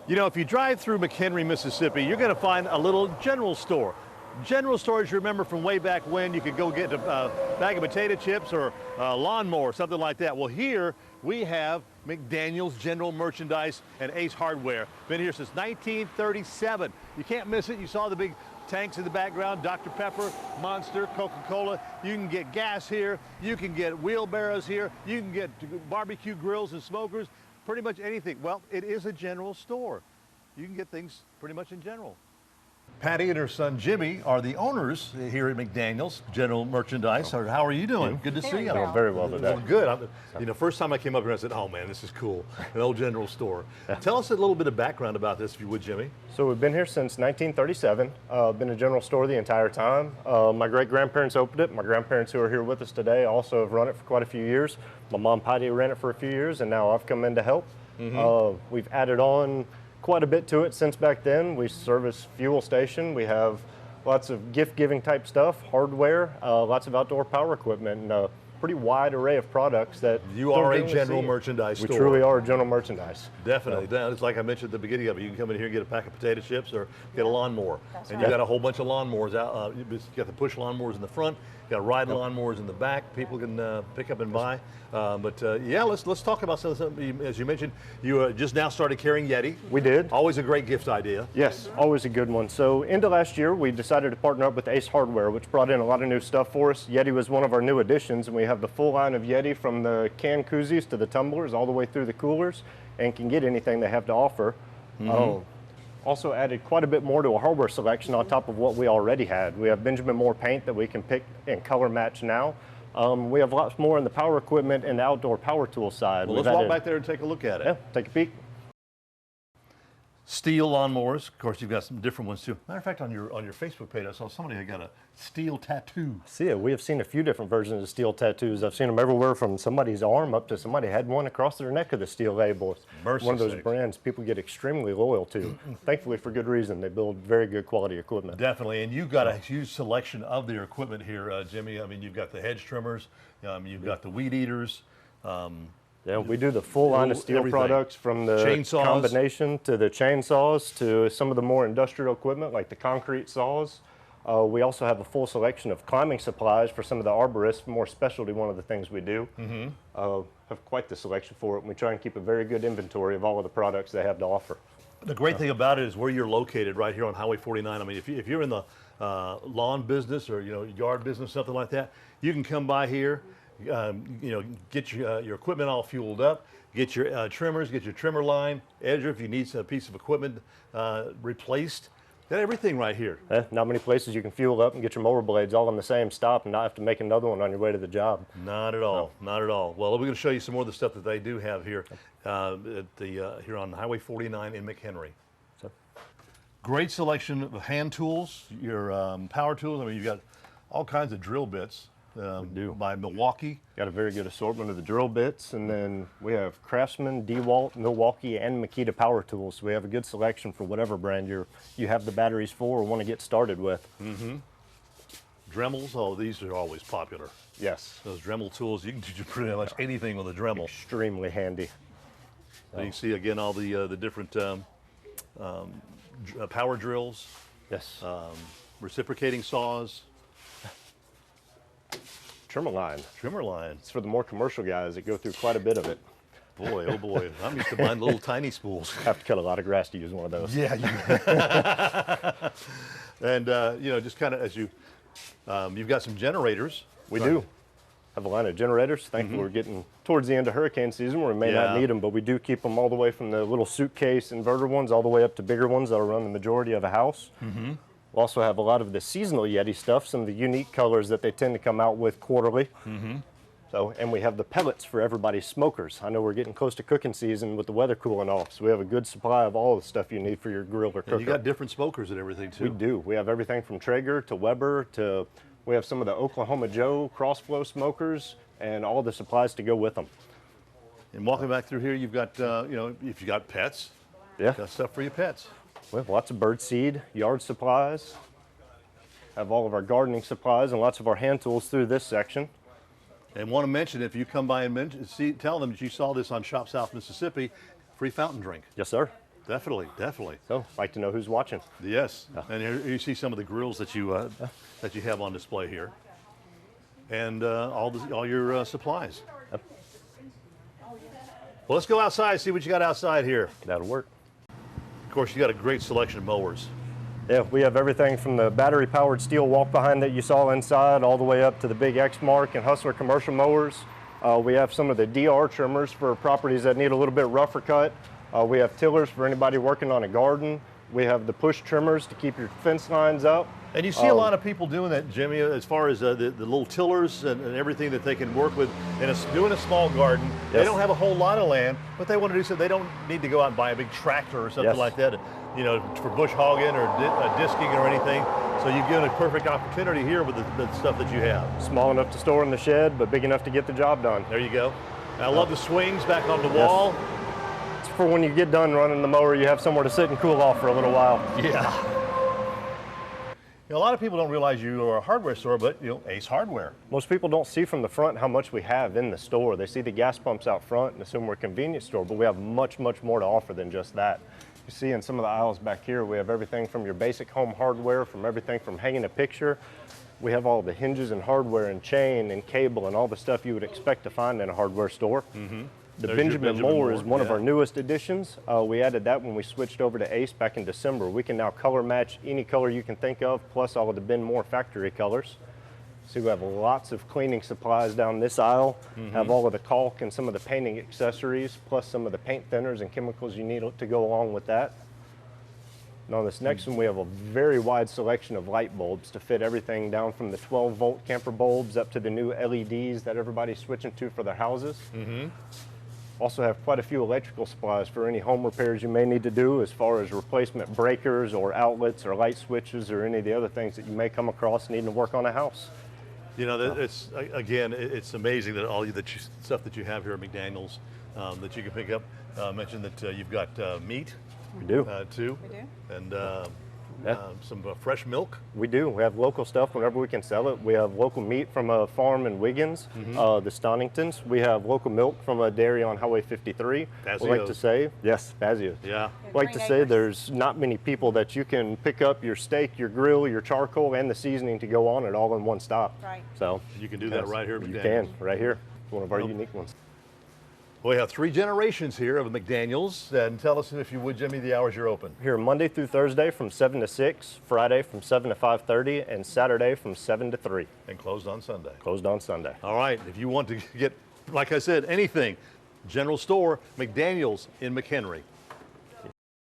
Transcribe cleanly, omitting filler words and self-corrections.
You know, if you drive through McHenry, Mississippi, you're going to find a little general store. General stores, you remember from way back when you could go get a bag of potato chips or a lawnmower, something like that. Well, here we have Mcdanels General Merchandise and Ace Hardware. Been here since 1937. You can't miss it. You saw the big tanks in the background, Dr. Pepper, Monster, Coca-Cola. You can get gas here. You can get wheelbarrows here. You can get barbecue grills and smokers, pretty much anything. Well, it is a general store. You can get things pretty much in general. Patty and her son Jimmy are the owners here at Mcdanels General Merchandise. How are you doing? Good to see you. Doing very well today. Well, good. You know, first time I came up here, I said, "Oh man, this is cool." An old general store. Tell us a little bit of background about this, if you would, Jimmy. So we've been here since 1937. Been a general store the entire time. My great-grandparents opened it. My grandparents, who are here with us today, also have run it for quite a few years. My mom, Patty, ran it for a few years, and now I've come in to help. We've added on quite a bit to it since back then. We service fuel station. We have lots of gift-giving type stuff, hardware, lots of outdoor power equipment, and a pretty wide array of products that you are a general merchandise store. We truly are a general merchandise. Definitely. It's like I mentioned at the beginning of it. You can come in here and get a pack of potato chips or get a lawnmower. And you got a whole bunch of lawnmowers out. You got the push lawnmowers in the front. You got ride lawnmowers in the back. People can pick up and buy. Yeah, let's talk about something. As you mentioned, you just now started carrying Yeti. We did. Always a great gift idea. Yes, always a good one. So into last year, we decided to partner up with Ace Hardware, which brought in a lot of new stuff for us. Yeti was one of our new additions, and we have the full line of Yeti from the can koozies to the tumblers all the way through the coolers, and can get anything they have to offer. Also added quite a bit more to a hardware selection on top of what we already had. We have Benjamin Moore paint that we can pick and color match now. We have lots more in the power equipment and the outdoor power tool side. Well, let's walk back there and take a look at it. Yeah, take a peek. Steel lawnmowers. Of course, you've got some different ones too. Matter of fact, on your Facebook page, I saw somebody had got a steel tattoo. See it. We have seen a few different versions of steel tattoos. I've seen them everywhere from somebody's arm up to somebody had one across their neck of the steel label. It's one of those brands people get extremely loyal to. Thankfully, for good reason. They build very good quality equipment. Definitely, and you've got a huge selection of their equipment here, Jimmy. I mean, you've got the hedge trimmers, you've got the weed eaters. Yeah, we do the full line of steel products, from the chainsaws, combination to the chainsaws to some of the more industrial equipment like the concrete saws. We also have a full selection of climbing supplies for some of the arborists, more specialty one of the things we do. Have quite the selection for it, and we try and keep a very good inventory of all of the products they have to offer. The great thing about it is where you're located, right here on Highway 49. I mean, if you're in the lawn business or yard business, something like that, you can come by here. Get your equipment all fueled up, get your trimmers, get your trimmer line, edger if you need a piece of equipment replaced. Got everything right here. Not many places you can fuel up and get your mower blades all in the same stop and not have to make another one on your way to the job. Not at all, not at all. Well, we're going to show you some more of the stuff that they do have here here on Highway 49 in McHenry. Great selection of hand tools, your power tools. I mean, you've got all kinds of drill bits. By Milwaukee. Got a very good assortment of the drill bits, and then we have Craftsman, DeWalt, Milwaukee, and Makita power tools. So we have a good selection for whatever brand you have the batteries for or want to get started with. Dremels, oh, these are always popular. Yes. Those Dremel tools, you can do pretty much anything with a Dremel. Extremely handy. So you can see again all the different power drills. Yes. Reciprocating saws. Trimmer line. Trimmer line. It's for the more commercial guys that go through quite a bit of it. Boy, oh boy. I'm used to buying little tiny spools. Have to cut a lot of grass to use one of those. Yeah. And, just kind of as you've got some generators. We do. Have a line of generators. Thankfully, we're getting towards the end of hurricane season where we may not need them, but we do keep them all the way from the little suitcase inverter ones all the way up to bigger ones that'll run the majority of a house. We also have a lot of the seasonal Yeti stuff, some of the unique colors that they tend to come out with quarterly. And we have the pellets for everybody's smokers. I know we're getting close to cooking season with the weather cooling off, so we have a good supply of all the stuff you need for your grill or cooker. And you got different smokers and everything too. We do. We have everything from Traeger to Weber to, we have some of the Oklahoma Joe cross-flow smokers and all the supplies to go with them. And walking back through here, you've got, if you got pets, got stuff for your pets. We have lots of bird seed, yard supplies, have all of our gardening supplies and lots of our hand tools through this section. And want to mention, if you come by and tell them that you saw this on Shop South Mississippi, free fountain drink. Yes, sir. Definitely, definitely. So, like to know who's watching. Yes, and here you see some of the grills that you have on display here, and all your supplies. Yep. Well, let's go outside, see what you got outside here. That'll work. Of course, you got a great selection of mowers. Yeah, we have everything from the battery-powered steel walk-behind that you saw inside all the way up to the big X-Mark and Hustler commercial mowers. We have some of the DR trimmers for properties that need a little bit rougher cut. We have tillers for anybody working on a garden. We have the push trimmers to keep your fence lines up. And you see a lot of people doing that, Jimmy, as far as the little tillers and everything that they can work with in doing a small garden. Yes. They don't have a whole lot of land, but they want to do something. They don't need to go out and buy a big tractor or something like that, you know, for bush hogging or disking or anything. So you've given a perfect opportunity here with the stuff that you have. Small enough to store in the shed, but big enough to get the job done. There you go. I love the swings back on the wall. It's for when you get done running the mower, you have somewhere to sit and cool off for a little while. Yeah. You know, a lot of people don't realize you are a hardware store, but you know, Ace Hardware. Most people don't see from the front how much we have in the store. They see the gas pumps out front and assume we're a convenience store, but we have much, much more to offer than just that. You see in some of the aisles back here, we have everything from your basic home hardware, from everything from hanging a picture. We have all the hinges and hardware and chain and cable and all the stuff you would expect to find in a hardware store. Mm-hmm. The Benjamin mower is one of our newest additions. We added that when we switched over to Ace back in December. We can now color match any color you can think of, plus all of the Ben Moore factory colors. So we have lots of cleaning supplies down this aisle, have all of the caulk and some of the painting accessories, plus some of the paint thinners and chemicals you need to go along with that. And on this next one, we have a very wide selection of light bulbs to fit everything down from the 12-volt camper bulbs up to the new LEDs that everybody's switching to for their houses. Also have quite a few electrical supplies for any home repairs you may need to do as far as replacement breakers or outlets or light switches or any of the other things that you may come across needing to work on a house. You know, it's it's amazing that all the stuff that you have here at Mcdanels that you can pick up. Mentioned that you've got meat. We do. Too. We do. And some fresh milk. We do. We have local stuff whenever we can sell it. We have local meat from a farm in Wiggins, the Stoningtons. We have local milk from a dairy on Highway 53. We like to say, yes, Bazio's. Yeah. We like to say there's not many people that you can pick up your steak, your grill, your charcoal, and the seasoning to go on it all in one stop. Right. So you can do that right here at You Mcdanels. can, right here. It's one of our unique ones. We have 3 generations here of Mcdanels. And tell us, if you would, Jimmy, the hours you're open. Here Monday through Thursday from 7 to 6, Friday from 7 to 5:30, and Saturday from 7 to 3. And closed on Sunday. Closed on Sunday. All right. If you want to get, like I said, anything, general store, Mcdanels in McHenry.